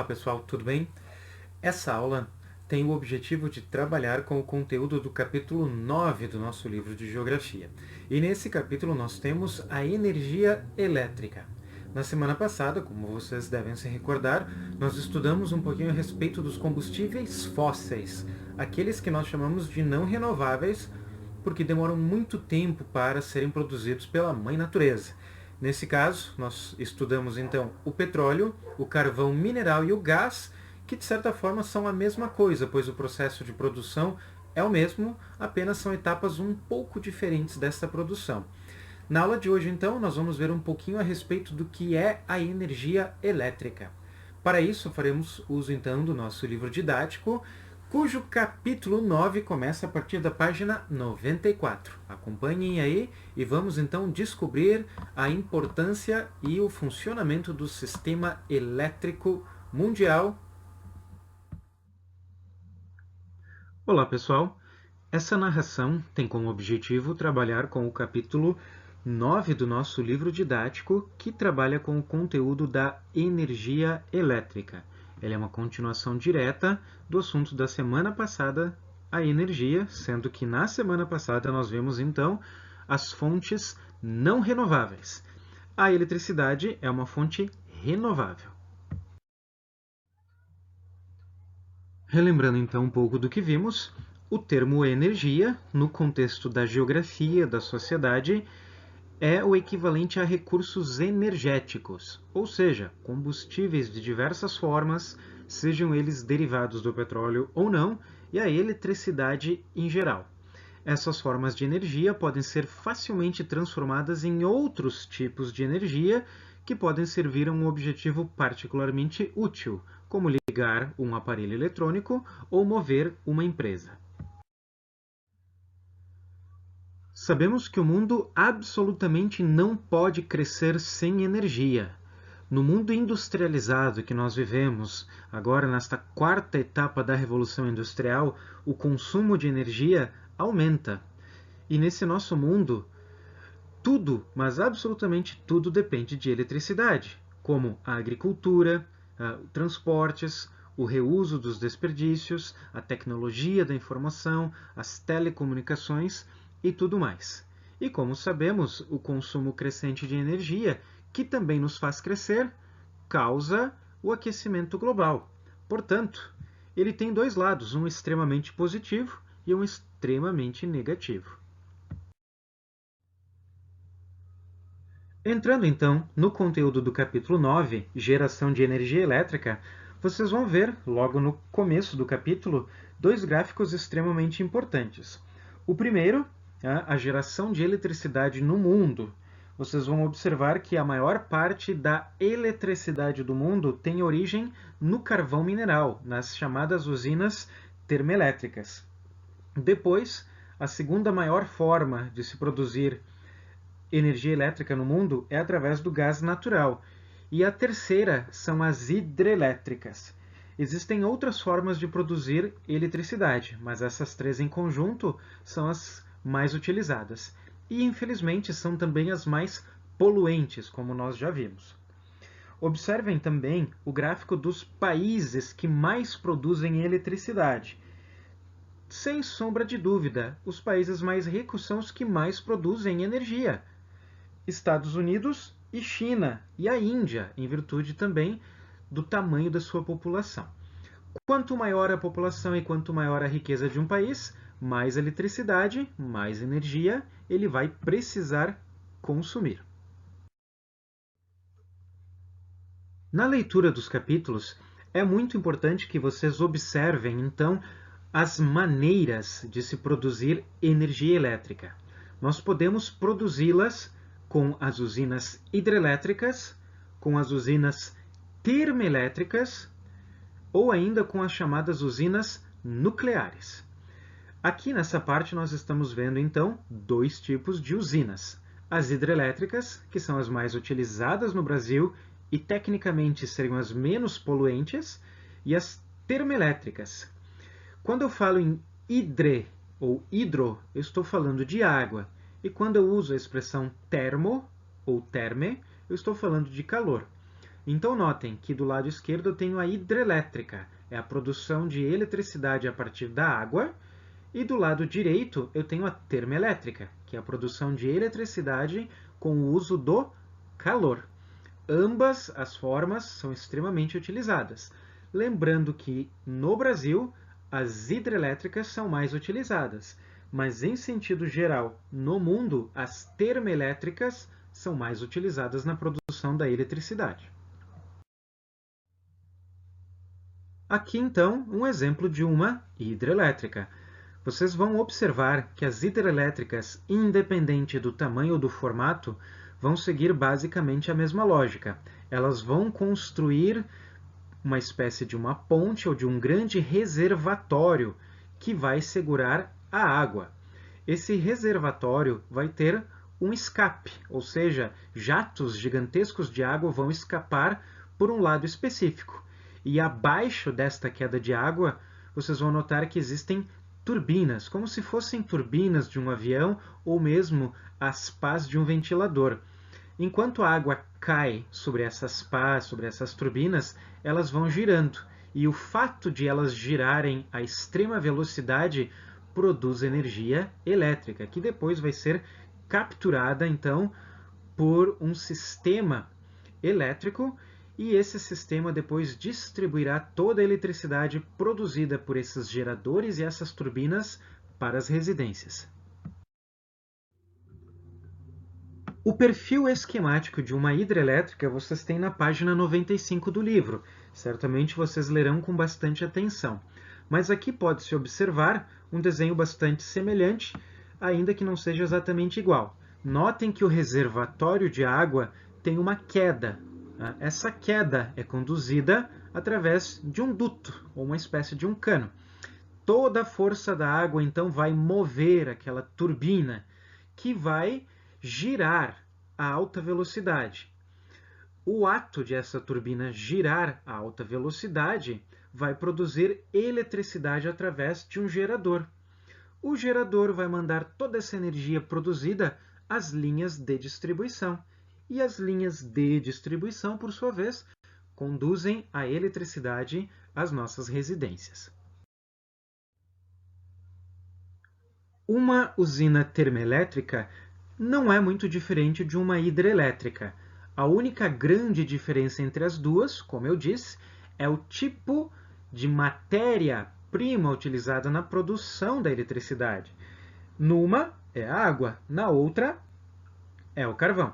Olá pessoal, tudo bem? Essa aula tem o objetivo de trabalhar com o conteúdo do capítulo 9 do nosso livro de Geografia. E nesse capítulo nós temos a energia elétrica. Na semana passada, como vocês devem se recordar, nós estudamos um pouquinho a respeito dos combustíveis fósseis, aqueles que nós chamamos de não renováveis, porque demoram muito tempo para serem produzidos pela mãe natureza. Nesse caso, nós estudamos então o petróleo, o carvão mineral e o gás, que de certa forma são a mesma coisa, pois o processo de produção é o mesmo, apenas são etapas um pouco diferentes dessa produção. Na aula de hoje, então, nós vamos ver um pouquinho a respeito do que é a energia elétrica. Para isso, faremos uso então do nosso livro didático, cujo capítulo 9 começa a partir da página 94. Acompanhem aí e vamos então descobrir a importância e o funcionamento do sistema elétrico mundial. Olá pessoal, essa narração tem como objetivo trabalhar com o capítulo 9 do nosso livro didático, que trabalha com o conteúdo da energia elétrica. Ele é uma continuação direta do assunto da semana passada, a energia, sendo que na semana passada nós vimos então as fontes não renováveis. A eletricidade é uma fonte renovável. Relembrando então um pouco do que vimos, o termo energia, no contexto da geografia da sociedade, é o equivalente a recursos energéticos, ou seja, combustíveis de diversas formas, sejam eles derivados do petróleo ou não, e a eletricidade em geral. Essas formas de energia podem ser facilmente transformadas em outros tipos de energia que podem servir a um objetivo particularmente útil, como ligar um aparelho eletrônico ou mover uma empresa. Sabemos que o mundo absolutamente não pode crescer sem energia. No mundo industrializado que nós vivemos, agora nesta quarta etapa da Revolução Industrial, o consumo de energia aumenta. E nesse nosso mundo, tudo, mas absolutamente tudo depende de eletricidade, como a agricultura, transportes, o reuso dos desperdícios, a tecnologia da informação, as telecomunicações e tudo mais. E como sabemos, o consumo crescente de energia, que também nos faz crescer, causa o aquecimento global. Portanto, ele tem dois lados, um extremamente positivo e um extremamente negativo. Entrando então no conteúdo do capítulo 9, Geração de Energia Elétrica, vocês vão ver, logo no começo do capítulo, dois gráficos extremamente importantes. O primeiro, a geração de eletricidade no mundo. Vocês vão observar que a maior parte da eletricidade do mundo tem origem no carvão mineral, nas chamadas usinas termoelétricas. Depois, a segunda maior forma de se produzir energia elétrica no mundo é através do gás natural. E a terceira são as hidrelétricas. Existem outras formas de produzir eletricidade, mas essas três em conjunto são as mais utilizadas. E, infelizmente, são também as mais poluentes, como nós já vimos. Observem também o gráfico dos países que mais produzem eletricidade. Sem sombra de dúvida, os países mais ricos são os que mais produzem energia. Estados Unidos e China e a Índia, em virtude também do tamanho da sua população. Quanto maior a população e quanto maior a riqueza de um país, mais eletricidade, mais energia ele vai precisar consumir. Na leitura dos capítulos, é muito importante que vocês observem, então, as maneiras de se produzir energia elétrica. Nós podemos produzi-las com as usinas hidrelétricas, com as usinas termoelétricas ou ainda com as chamadas usinas nucleares. Aqui nessa parte nós estamos vendo então dois tipos de usinas. As hidrelétricas, que são as mais utilizadas no Brasil e tecnicamente seriam as menos poluentes, e as termoelétricas. Quando eu falo em hidre ou hidro, eu estou falando de água. E quando eu uso a expressão termo ou terme, eu estou falando de calor. Então notem que do lado esquerdo eu tenho a hidrelétrica, é a produção de eletricidade a partir da água, e do lado direito eu tenho a termoelétrica, que é a produção de eletricidade com o uso do calor. Ambas as formas são extremamente utilizadas. Lembrando que, no Brasil, as hidrelétricas são mais utilizadas, mas em sentido geral, no mundo, as termoelétricas são mais utilizadas na produção da eletricidade. Aqui, então, um exemplo de uma hidrelétrica. Vocês vão observar que as hidrelétricas, independente do tamanho ou do formato, vão seguir basicamente a mesma lógica. Elas vão construir uma espécie de uma ponte ou de um grande reservatório que vai segurar a água. Esse reservatório vai ter um escape, ou seja, jatos gigantescos de água vão escapar por um lado específico. E abaixo desta queda de água, vocês vão notar que existem turbinas, como se fossem turbinas de um avião ou mesmo as pás de um ventilador. Enquanto a água cai sobre essas pás, sobre essas turbinas, elas vão girando. E o fato de elas girarem a extrema velocidade produz energia elétrica, que depois vai ser capturada, então, por um sistema elétrico, e esse sistema depois distribuirá toda a eletricidade produzida por esses geradores e essas turbinas para as residências. O perfil esquemático de uma hidrelétrica vocês têm na página 95 do livro. Certamente vocês lerão com bastante atenção. Mas aqui pode-se observar um desenho bastante semelhante, ainda que não seja exatamente igual. Notem que o reservatório de água tem uma queda. Essa queda é conduzida através de um duto, ou uma espécie de um cano. Toda a força da água, então, vai mover aquela turbina, que vai girar a alta velocidade. O ato de essa turbina girar a alta velocidade vai produzir eletricidade através de um gerador. O gerador vai mandar toda essa energia produzida às linhas de distribuição. E as linhas de distribuição, por sua vez, conduzem a eletricidade às nossas residências. Uma usina termoelétrica não é muito diferente de uma hidrelétrica. A única grande diferença entre as duas, como eu disse, é o tipo de matéria-prima utilizada na produção da eletricidade. Numa é a água, na outra é o carvão.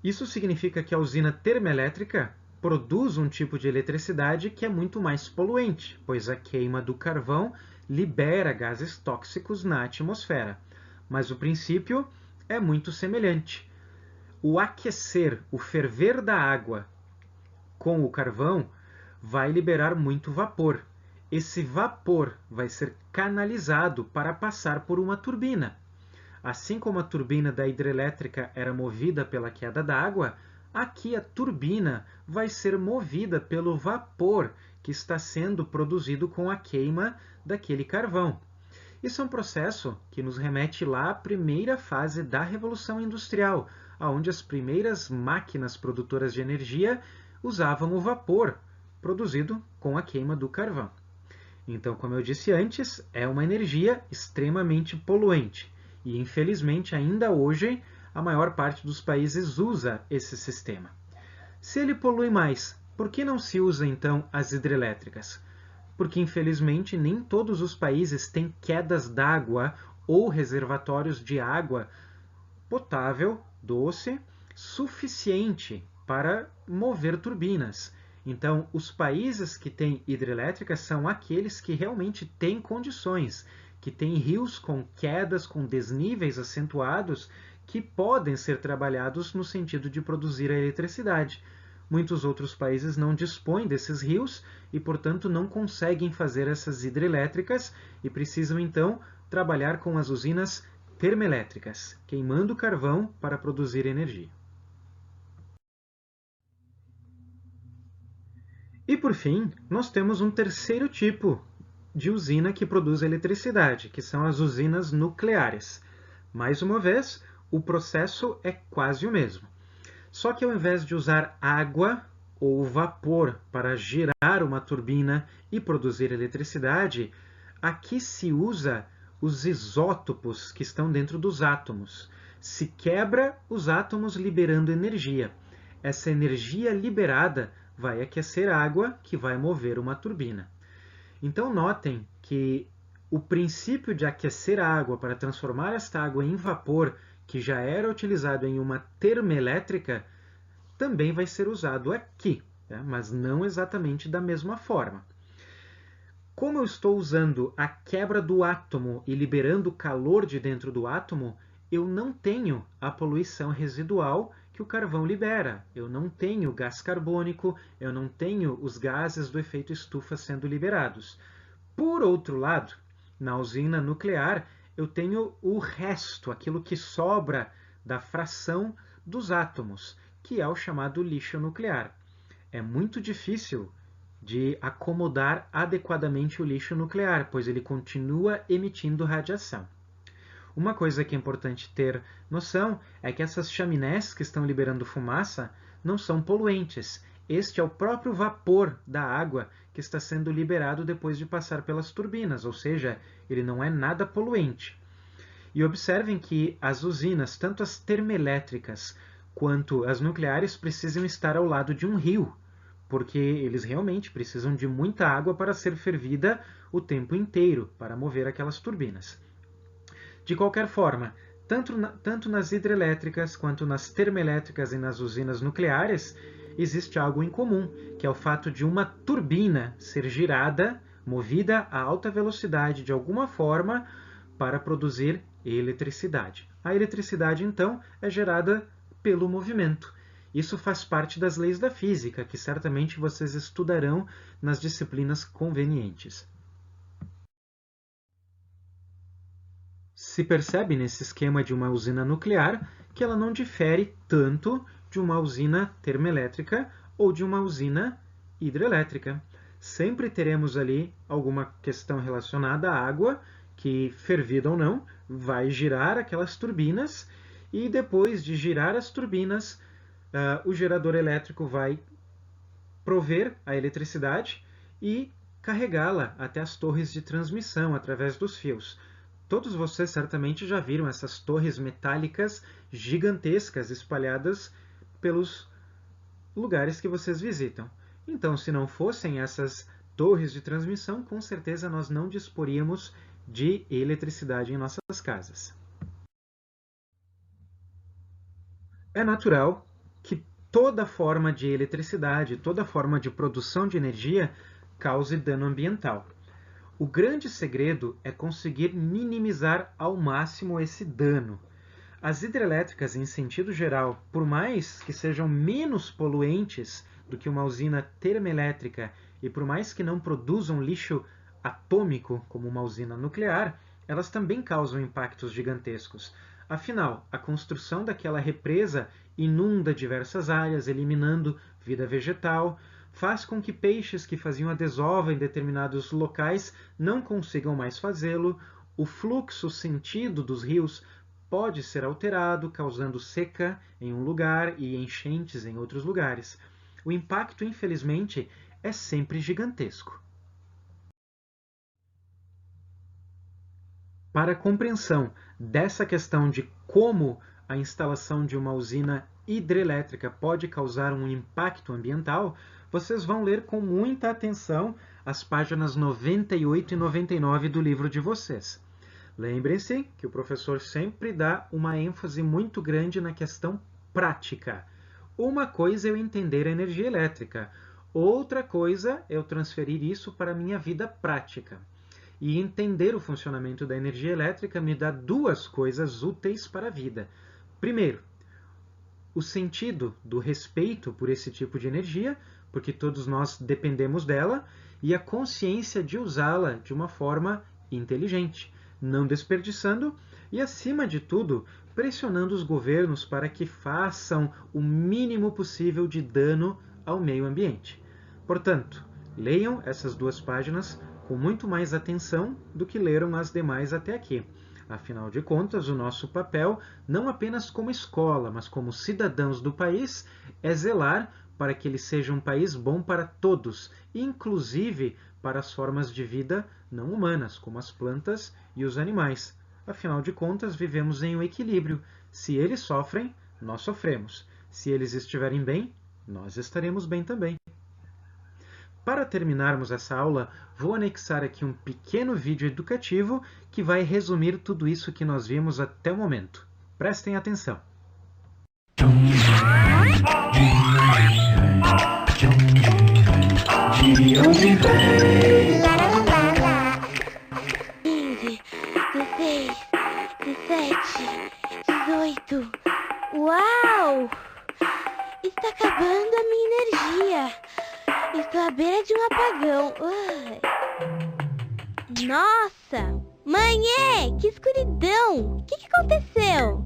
Isso significa que a usina termoelétrica produz um tipo de eletricidade que é muito mais poluente, pois a queima do carvão libera gases tóxicos na atmosfera. Mas o princípio é muito semelhante. O aquecer, o ferver da água com o carvão vai liberar muito vapor. Esse vapor vai ser canalizado para passar por uma turbina. Assim como a turbina da hidrelétrica era movida pela queda da água, aqui a turbina vai ser movida pelo vapor que está sendo produzido com a queima daquele carvão. Isso é um processo que nos remete lá à primeira fase da Revolução Industrial, onde as primeiras máquinas produtoras de energia usavam o vapor produzido com a queima do carvão. Então, como eu disse antes, é uma energia extremamente poluente. E, infelizmente, ainda hoje, a maior parte dos países usa esse sistema. Se ele polui mais, por que não se usa, então, as hidrelétricas? Porque, infelizmente, nem todos os países têm quedas d'água ou reservatórios de água potável, doce, suficiente para mover turbinas. Então, os países que têm hidrelétricas são aqueles que realmente têm condições, que têm rios com quedas, com desníveis acentuados, que podem ser trabalhados no sentido de produzir a eletricidade. Muitos outros países não dispõem desses rios e, portanto, não conseguem fazer essas hidrelétricas e precisam, então, trabalhar com as usinas termoelétricas, queimando carvão para produzir energia. E, por fim, nós temos um terceiro tipo de usina que produz eletricidade, que são as usinas nucleares. Mais uma vez, o processo é quase o mesmo. Só que ao invés de usar água ou vapor para gerar uma turbina e produzir eletricidade, aqui se usa os isótopos que estão dentro dos átomos. Se quebra os átomos liberando energia. Essa energia liberada vai aquecer a água que vai mover uma turbina. Então notem que o princípio de aquecer a água para transformar esta água em vapor, que já era utilizado em uma termoelétrica, também vai ser usado aqui, né? Mas não exatamente da mesma forma. Como eu estou usando a quebra do átomo e liberando o calor de dentro do átomo, eu não tenho a poluição residual que o carvão libera. Eu não tenho gás carbônico, eu não tenho os gases do efeito estufa sendo liberados. Por outro lado, na usina nuclear, eu tenho o resto, aquilo que sobra da fração dos átomos, que é o chamado lixo nuclear. É muito difícil de acomodar adequadamente o lixo nuclear, pois ele continua emitindo radiação. Uma coisa que é importante ter noção é que essas chaminés que estão liberando fumaça não são poluentes. Este é o próprio vapor da água que está sendo liberado depois de passar pelas turbinas, ou seja, ele não é nada poluente. E observem que as usinas, tanto as termoelétricas quanto as nucleares, precisam estar ao lado de um rio, porque eles realmente precisam de muita água para ser fervida o tempo inteiro, para mover aquelas turbinas. De qualquer forma, tanto nas hidrelétricas quanto nas termoelétricas e nas usinas nucleares, existe algo em comum, que é o fato de uma turbina ser girada, movida a alta velocidade de alguma forma para produzir eletricidade. A eletricidade, então, é gerada pelo movimento. Isso faz parte das leis da física, que certamente vocês estudarão nas disciplinas convenientes. Se percebe nesse esquema de uma usina nuclear que ela não difere tanto de uma usina termoelétrica ou de uma usina hidrelétrica. Sempre teremos ali alguma questão relacionada à água, que, fervida ou não, vai girar aquelas turbinas e depois de girar as turbinas, o gerador elétrico vai prover a eletricidade e carregá-la até as torres de transmissão através dos fios. Todos vocês certamente já viram essas torres metálicas gigantescas espalhadas pelos lugares que vocês visitam. Então, se não fossem essas torres de transmissão, com certeza nós não disporíamos de eletricidade em nossas casas. É natural que toda forma de eletricidade, toda forma de produção de energia cause dano ambiental. O grande segredo é conseguir minimizar ao máximo esse dano. As hidrelétricas, em sentido geral, por mais que sejam menos poluentes do que uma usina termoelétrica e por mais que não produzam lixo atômico como uma usina nuclear, elas também causam impactos gigantescos. Afinal, a construção daquela represa inunda diversas áreas, eliminando vida vegetal, faz com que peixes que faziam a desova em determinados locais não consigam mais fazê-lo, o fluxo, o sentido dos rios pode ser alterado, causando seca em um lugar e enchentes em outros lugares. O impacto, infelizmente, é sempre gigantesco. Para a compreensão dessa questão de como a instalação de uma usina hidrelétrica pode causar um impacto ambiental, vocês vão ler com muita atenção as páginas 98 e 99 do livro de vocês. Lembrem-se que o professor sempre dá uma ênfase muito grande na questão prática. Uma coisa é eu entender a energia elétrica, outra coisa é eu transferir isso para a minha vida prática. E entender o funcionamento da energia elétrica me dá duas coisas úteis para a vida. Primeiro, o sentido do respeito por esse tipo de energia, porque todos nós dependemos dela, e a consciência de usá-la de uma forma inteligente, não desperdiçando e, acima de tudo, pressionando os governos para que façam o mínimo possível de dano ao meio ambiente. Portanto, leiam essas duas páginas com muito mais atenção do que leram as demais até aqui. Afinal de contas, o nosso papel, não apenas como escola, mas como cidadãos do país, é zelar para que ele seja um país bom para todos, inclusive para as formas de vida não humanas, como as plantas e os animais. Afinal de contas, vivemos em um equilíbrio. Se eles sofrem, nós sofremos. Se eles estiverem bem, nós estaremos bem também. Para terminarmos essa aula, vou anexar aqui um pequeno vídeo educativo que vai resumir tudo isso que nós vimos até o momento. Prestem atenção. De onde vem? 15, 16, 17, 18. Uau! Está acabando a minha energia. Estou à beira de um apagão. Nossa! Mãe, que escuridão! O que aconteceu?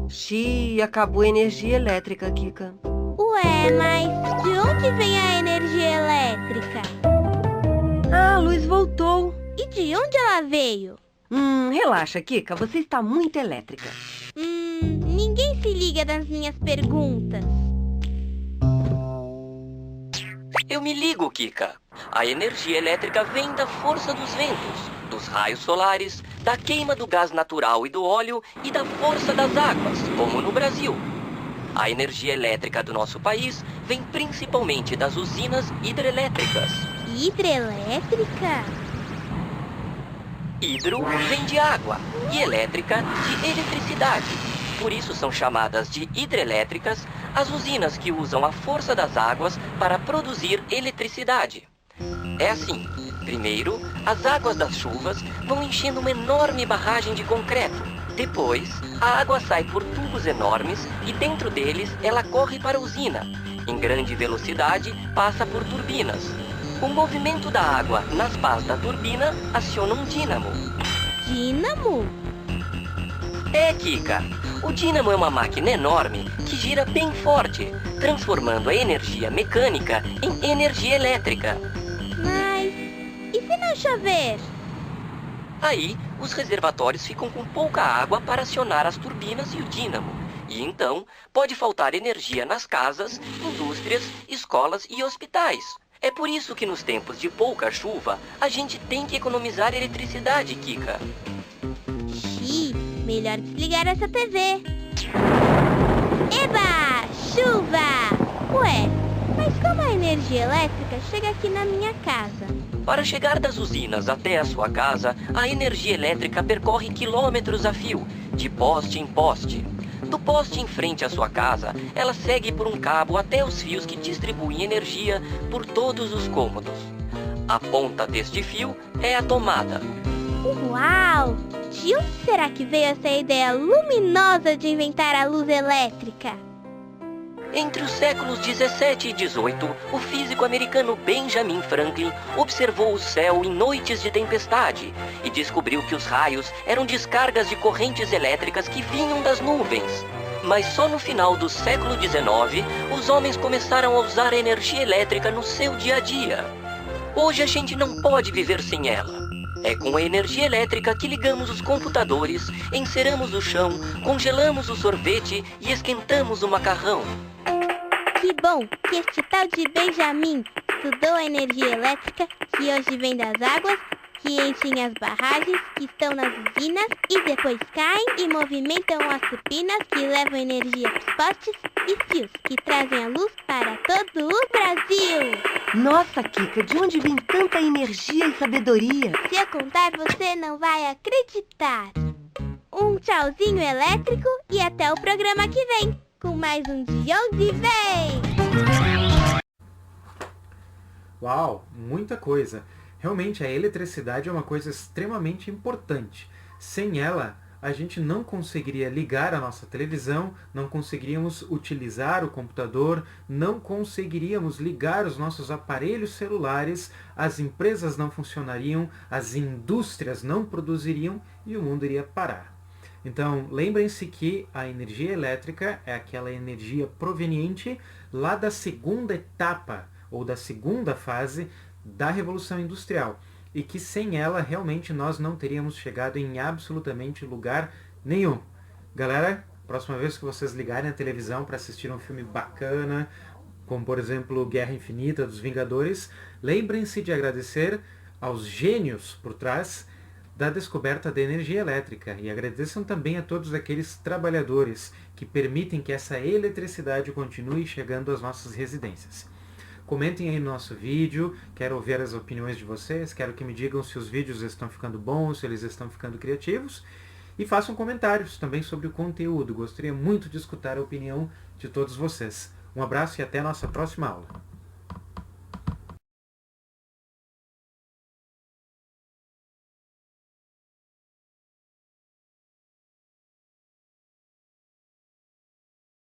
Xiii, acabou a energia elétrica, Kika. Ué, mas de onde vem a energia elétrica? Ah, a luz voltou. E de onde ela veio? Relaxa, Kika, você está muito elétrica. Ninguém se liga das minhas perguntas. Eu me ligo, Kika. A energia elétrica vem da força dos ventos, dos raios solares, da queima do gás natural e do óleo e da força das águas, como no Brasil. A energia elétrica do nosso país vem principalmente das usinas hidrelétricas. Hidrelétrica? Hidro vem de água e elétrica de eletricidade. Por isso são chamadas de hidrelétricas as usinas que usam a força das águas para produzir eletricidade. É assim, primeiro, as águas das chuvas vão enchendo uma enorme barragem de concreto. Depois, a água sai por tubos enormes e dentro deles ela corre para a usina. Em grande velocidade, passa por turbinas. O movimento da água nas pás da turbina aciona um dínamo. Dínamo? É, Kika. O dínamo é uma máquina enorme que gira bem forte, transformando a energia mecânica em energia elétrica. Mas e se não chover? Aí, os reservatórios ficam com pouca água para acionar as turbinas e o dínamo. E então, pode faltar energia nas casas, indústrias, escolas e hospitais. É por isso que nos tempos de pouca chuva, a gente tem que economizar eletricidade, Kika. Melhor desligar essa TV. Eba! Chuva! Ué, mas como a energia elétrica chega aqui na minha casa? Para chegar das usinas até a sua casa, a energia elétrica percorre quilômetros a fio, de poste em poste. Do poste em frente à sua casa, ela segue por um cabo até os fios que distribuem energia por todos os cômodos. A ponta deste fio é a tomada. Uau! De onde será que veio essa ideia luminosa de inventar a luz elétrica? Entre os séculos 17 e 18, o físico americano Benjamin Franklin observou o céu em noites de tempestade e descobriu que os raios eram descargas de correntes elétricas que vinham das nuvens. Mas só no final do século 19, os homens começaram a usar a energia elétrica no seu dia a dia. Hoje a gente não pode viver sem ela. É com a energia elétrica que ligamos os computadores, enceramos o chão, congelamos o sorvete e esquentamos o macarrão. Que bom que este tal de Benjamin estudou a energia elétrica que hoje vem das águas, que enchem as barragens que estão nas usinas e depois caem e movimentam as turbinas que levam energia para os postes e fios que trazem a luz para todo o Brasil. Nossa, Kika, de onde vem tanta energia e sabedoria? Se eu contar, você não vai acreditar. Um tchauzinho elétrico e até o programa que vem, com mais um De Onde Vem! Uau, muita coisa! Realmente, a eletricidade é uma coisa extremamente importante. Sem ela, a gente não conseguiria ligar a nossa televisão, não conseguiríamos utilizar o computador, não conseguiríamos ligar os nossos aparelhos celulares, as empresas não funcionariam, as indústrias não produziriam e o mundo iria parar. Então, lembrem-se que a energia elétrica é aquela energia proveniente lá da segunda etapa, ou da segunda fase da Revolução Industrial, e que sem ela realmente nós não teríamos chegado em absolutamente lugar nenhum. Galera, próxima vez que vocês ligarem a televisão para assistir um filme bacana, como por exemplo Guerra Infinita dos Vingadores, lembrem-se de agradecer aos gênios por trás da descoberta da energia elétrica e agradeçam também a todos aqueles trabalhadores que permitem que essa eletricidade continue chegando às nossas residências. Comentem aí no nosso vídeo, quero ouvir as opiniões de vocês, quero que me digam se os vídeos estão ficando bons, se eles estão ficando criativos, e façam comentários também sobre o conteúdo, gostaria muito de escutar a opinião de todos vocês. Um abraço e até a nossa próxima aula.